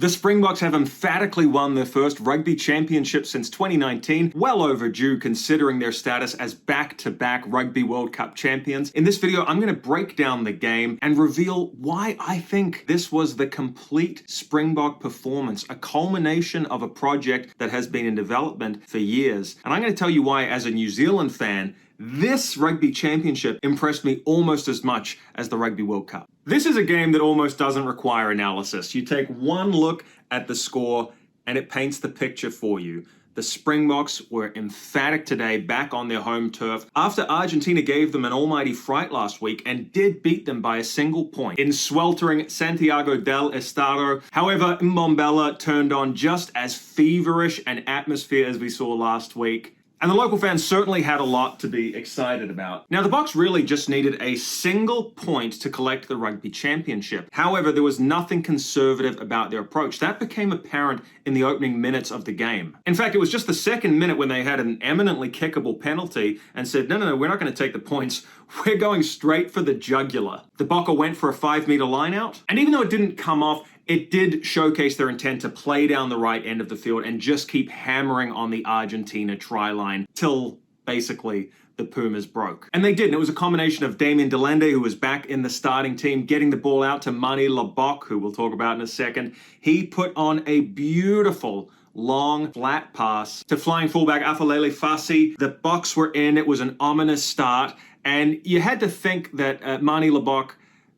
The Springboks have emphatically won their first Rugby Championship since 2019, well overdue considering their status as back-to-back Rugby World Cup champions. In this video, I'm going to break down the game and reveal why I think this was the complete Springbok performance, a culmination of a project that has been in development for years. And I'm going to tell you why, as a New Zealand fan, this Rugby Championship impressed me almost as much as the Rugby World Cup. This is a game that almost doesn't require analysis. You take one look at the score and it paints the picture for you. The Springboks were emphatic today, back on their home turf, after Argentina gave them an almighty fright last week and did beat them by a single point in sweltering Santiago del Estero. However, Mbombela turned on just as feverish an atmosphere as we saw last week. And the local fans certainly had a lot to be excited about. Now, the Boks really just needed a single point to collect the Rugby Championship. However, there was nothing conservative about their approach. That became apparent in the opening minutes of the game. In fact, it was just the second minute when they had an eminently kickable penalty and said, no, we're not going to take the points. We're going straight for the jugular. The Bokke went for a 5-meter line out. And even though it didn't come off, it did showcase their intent to play down the right end of the field and just keep hammering on the Argentina try line till basically the Pumas broke. And they did, and it was a combination of Damien Delende, who was back in the starting team, getting the ball out to Manie Libbok, who we'll talk about in a second. He put on a beautiful long, flat pass to flying fullback Afalele Fassi. The Boks were in. It was an ominous start. And you had to think that Manie Libbok,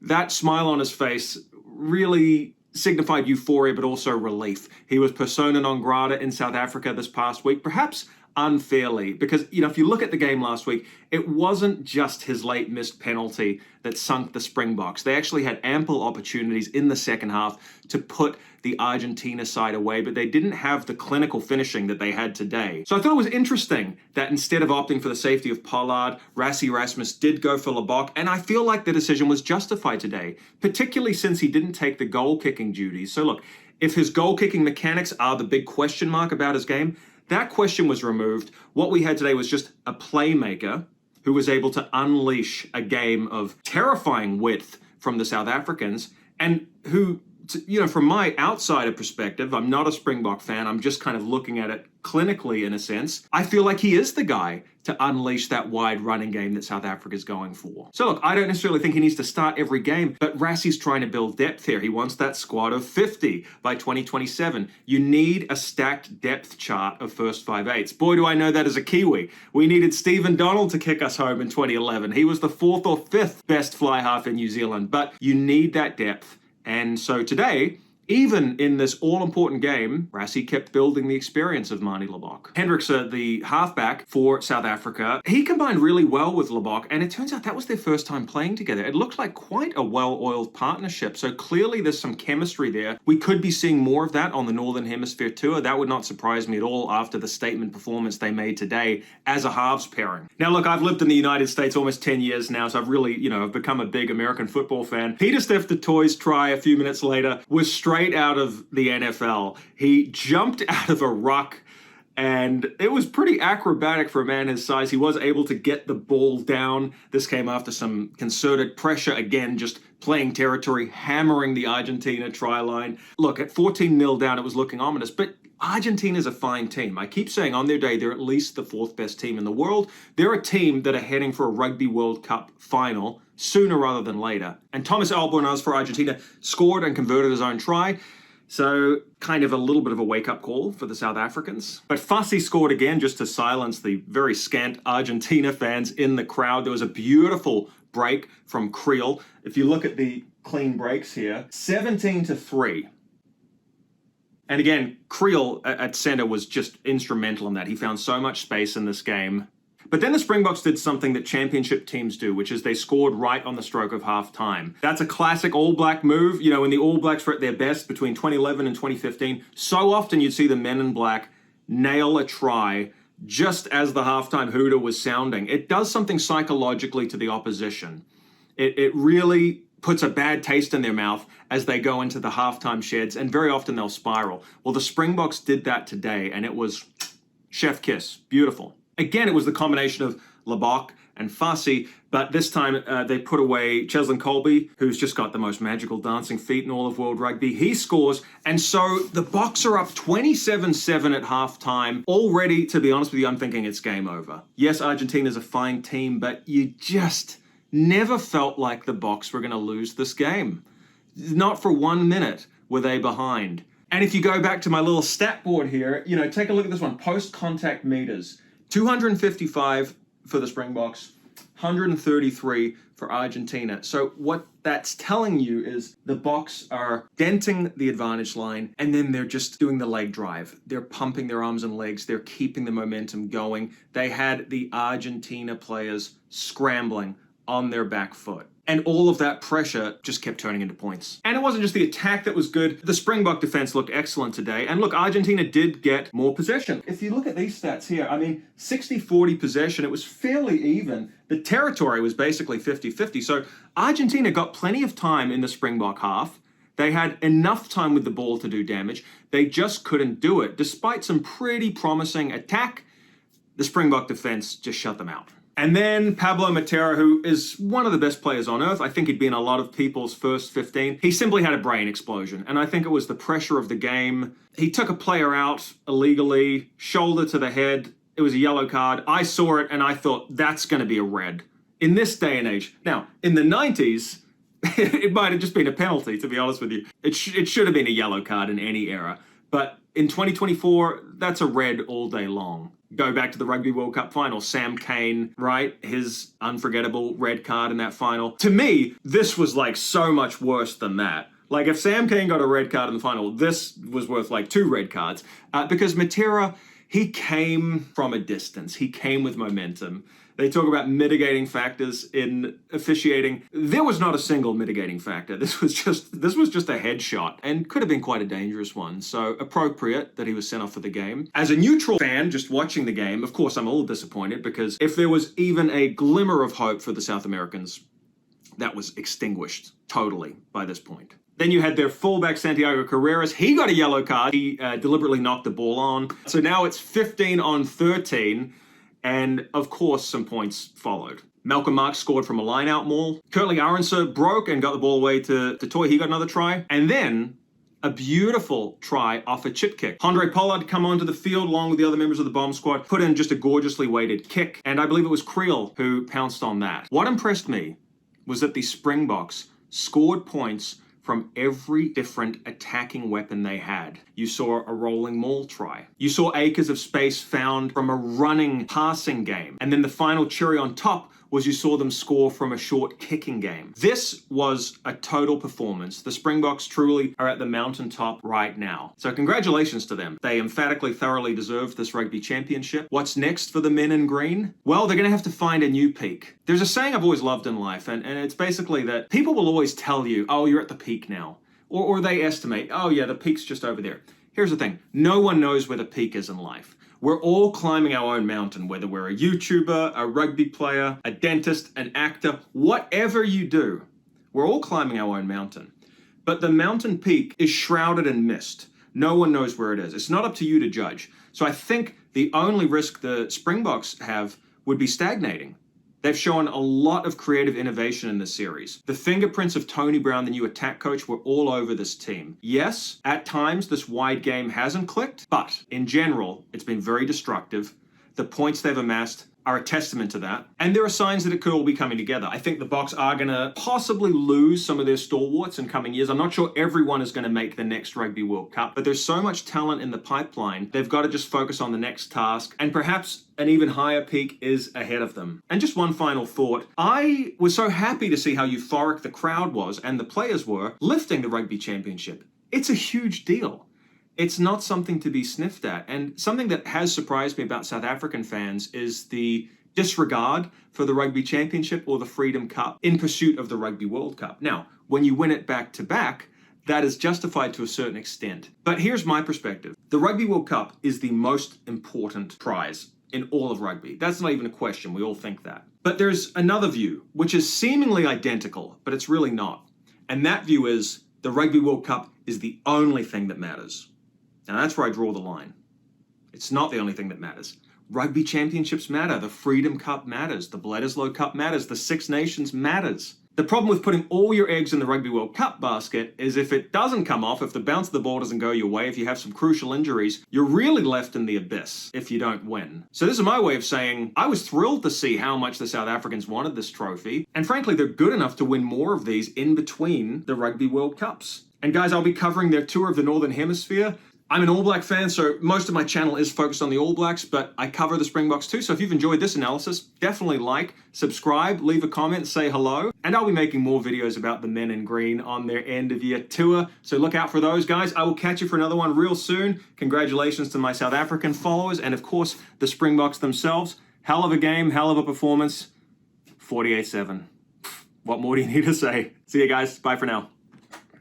that smile on his face, really signified euphoria, but also relief. He was persona non grata in South Africa this past week, perhaps unfairly, because, if you look at the game last week, it wasn't just his late missed penalty that sunk the Springboks. They actually had ample opportunities in the second half to put the Argentina side away, but they didn't have the clinical finishing that they had today. So I thought it was interesting that instead of opting for the safety of Pollard, Rassie Erasmus did go for Libbok, and I feel like the decision was justified today, particularly since he didn't take the goal-kicking duties. So look, if his goal-kicking mechanics are the big question mark about his game, that question was removed. What we had today was just a playmaker who was able to unleash a game of terrifying width from the South Africans, and who, from my outsider perspective, I'm not a Springbok fan, I'm just kind of looking at it clinically in a sense, I feel like he is the guy to unleash that wide running game that South Africa's going for. So look, I don't necessarily think he needs to start every game, but Rassie's trying to build depth here. He wants that squad of 50 by 2027. You need a stacked depth chart of first 5/8. Boy, do I know that as a Kiwi. We needed Stephen Donald to kick us home in 2011. He was the 4th or 5th best fly half in New Zealand, but you need that depth. And so today, even in this all-important game, Rassie kept building the experience of Manie Libbok. Hendrikse, the halfback for South Africa, he combined really well with Libbok, and it turns out that was their first time playing together. It looked like quite a well-oiled partnership, so clearly there's some chemistry there. We could be seeing more of that on the Northern Hemisphere tour. That would not surprise me at all after the statement performance they made today as a halves pairing. Now look, I've lived in the United States almost 10 years now, so I've really, I've become a big American football fan. Pieter-Steph du Toit's try a few minutes later was straight out of the NFL. He jumped out of a ruck, and it was pretty acrobatic for a man his size. He was able to get the ball down. This came after some concerted pressure, again, just playing territory, hammering the Argentina try line. Look, at 14-0 down, it was looking ominous, but Argentina's a fine team. I keep saying on their day, they're at least the 4th best team in the world. They're a team that are heading for a Rugby World Cup final sooner rather than later. And Thomas Albornoz for Argentina scored and converted his own try. So kind of a little bit of a wake-up call for the South Africans. But Fassi scored again just to silence the very scant Argentina fans in the crowd. There was a beautiful break from Creel. If you look at the clean breaks here, 17-3. And again, Creel at center was just instrumental in that. He found so much space in this game. But then the Springboks did something that championship teams do, which is they scored right on the stroke of half-time. That's a classic All Black move. When the All Blacks were at their best between 2011 and 2015, so often you'd see the men in black nail a try just as the halftime hooter was sounding. It does something psychologically to the opposition. It really puts a bad taste in their mouth as they go into the halftime sheds, and very often they'll spiral. Well, the Springboks did that today, and it was chef kiss. Beautiful. Again, it was the combination of Libbok and Fassi But this time they put away Cheslin Colby, who's just got the most magical dancing feet in all of world rugby. He scores, and so the Boks are up 27-7 at halftime. Already, to be honest with you, I'm thinking it's game over. Yes, Argentina's a fine team, but you just never felt like the Boks were going to lose this game. Not for 1 minute were they behind. And if you go back to my little stat board here, take a look at this one. Post-contact meters. 255 for the Springboks, 133 for Argentina. So what that's telling you is the Boks are denting the advantage line, and then they're just doing the leg drive. They're pumping their arms and legs. They're keeping the momentum going. They had the Argentina players scrambling on their back foot. And all of that pressure just kept turning into points. And it wasn't just the attack that was good. The Springbok defense looked excellent today. And look, Argentina did get more possession. If you look at these stats here, 60-40 possession, it was fairly even. The territory was basically 50-50. So Argentina got plenty of time in the Springbok half. They had enough time with the ball to do damage. They just couldn't do it. Despite some pretty promising attack, the Springbok defense just shut them out. And then Pablo Matera, who is one of the best players on earth. I think he'd be in a lot of people's first 15. He simply had a brain explosion. And I think it was the pressure of the game. He took a player out illegally, shoulder to the head. It was a yellow card. I saw it and I thought, that's going to be a red. In this day and age. Now, in the 90s, it might have just been a penalty, to be honest with you. It should have been a yellow card in any era. But in 2024, that's a red all day long. Go back to the Rugby World Cup final. Sam Cane, right? His unforgettable red card in that final. To me, this was like so much worse than that. Like if Sam Cane got a red card in the final, this was worth like 2 red cards. Because Matera, he came from a distance. He came with momentum. They talk about mitigating factors in officiating. There was not a single mitigating factor. This was just a headshot and could have been quite a dangerous one. So appropriate that he was sent off for the game. As a neutral fan, just watching the game, of course, I'm a little disappointed because if there was even a glimmer of hope for the South Americans, that was extinguished totally by this point. Then you had their fullback, Santiago Carreras. He got a yellow card. He deliberately knocked the ball on. So now it's 15-13. And, of course, some points followed. Malcolm Marx scored from a line-out maul. Kurtley Arendse broke and got the ball away to Toy. He got another try. And then a beautiful try off a chip kick. Andre Pollard come onto the field along with the other members of the bomb squad, put in just a gorgeously weighted kick. And I believe it was Creel who pounced on that. What impressed me was that the Springboks scored points from every different attacking weapon they had. You saw a rolling maul try. You saw acres of space found from a running passing game. And then the final cherry on top was you saw them score from a short kicking game. This was a total performance. The Springboks truly are at the mountaintop right now. So congratulations to them. They emphatically thoroughly deserved this Rugby Championship. What's next for the men in green? Well, they're going to have to find a new peak. There's a saying I've always loved in life, and it's basically that people will always tell you, oh, you're at the peak now. Or they estimate, oh yeah, the peak's just over there. Here's the thing. No one knows where the peak is in life. We're all climbing our own mountain, whether we're a YouTuber, a rugby player, a dentist, an actor, whatever you do, we're all climbing our own mountain. But the mountain peak is shrouded in mist. No one knows where it is. It's not up to you to judge. So I think the only risk the Springboks have would be stagnating. They've shown a lot of creative innovation in this series. The fingerprints of Tony Brown, the new attack coach, were all over this team. Yes, at times this wide game hasn't clicked, but in general, it's been very destructive. The points they've amassed are a testament to that. And there are signs that it could all be coming together. I think the Boks are going to possibly lose some of their stalwarts in coming years. I'm not sure everyone is going to make the next Rugby World Cup, but there's so much talent in the pipeline. They've got to just focus on the next task, and perhaps an even higher peak is ahead of them. And just one final thought. I was so happy to see how euphoric the crowd was and the players were lifting the Rugby Championship. It's a huge deal. It's not something to be sniffed at. And something that has surprised me about South African fans is the disregard for the Rugby Championship or the Freedom Cup in pursuit of the Rugby World Cup. Now, when you win it back to back, that is justified to a certain extent. But here's my perspective. The Rugby World Cup is the most important prize in all of rugby. That's not even a question. We all think that. But there's another view, which is seemingly identical, but it's really not. And that view is the Rugby World Cup is the only thing that matters. Now that's where I draw the line. It's not the only thing that matters. Rugby Championships matter, the Freedom Cup matters, the Bledisloe Cup matters, the Six Nations matters. The problem with putting all your eggs in the Rugby World Cup basket is if it doesn't come off, if the bounce of the ball doesn't go your way, if you have some crucial injuries, you're really left in the abyss if you don't win. So this is my way of saying I was thrilled to see how much the South Africans wanted this trophy, and frankly, they're good enough to win more of these in between the Rugby World Cups. And guys, I'll be covering their tour of the Northern Hemisphere. I'm an All Black fan, so most of my channel is focused on the All Blacks, but I cover the Springboks too. So if you've enjoyed this analysis, definitely like, subscribe, leave a comment, say hello. And I'll be making more videos about the men in green on their end of year tour. So look out for those, guys. I will catch you for another one real soon. Congratulations to my South African followers and, of course, the Springboks themselves. Hell of a game, hell of a performance. 48-7. What more do you need to say? See you guys. Bye for now.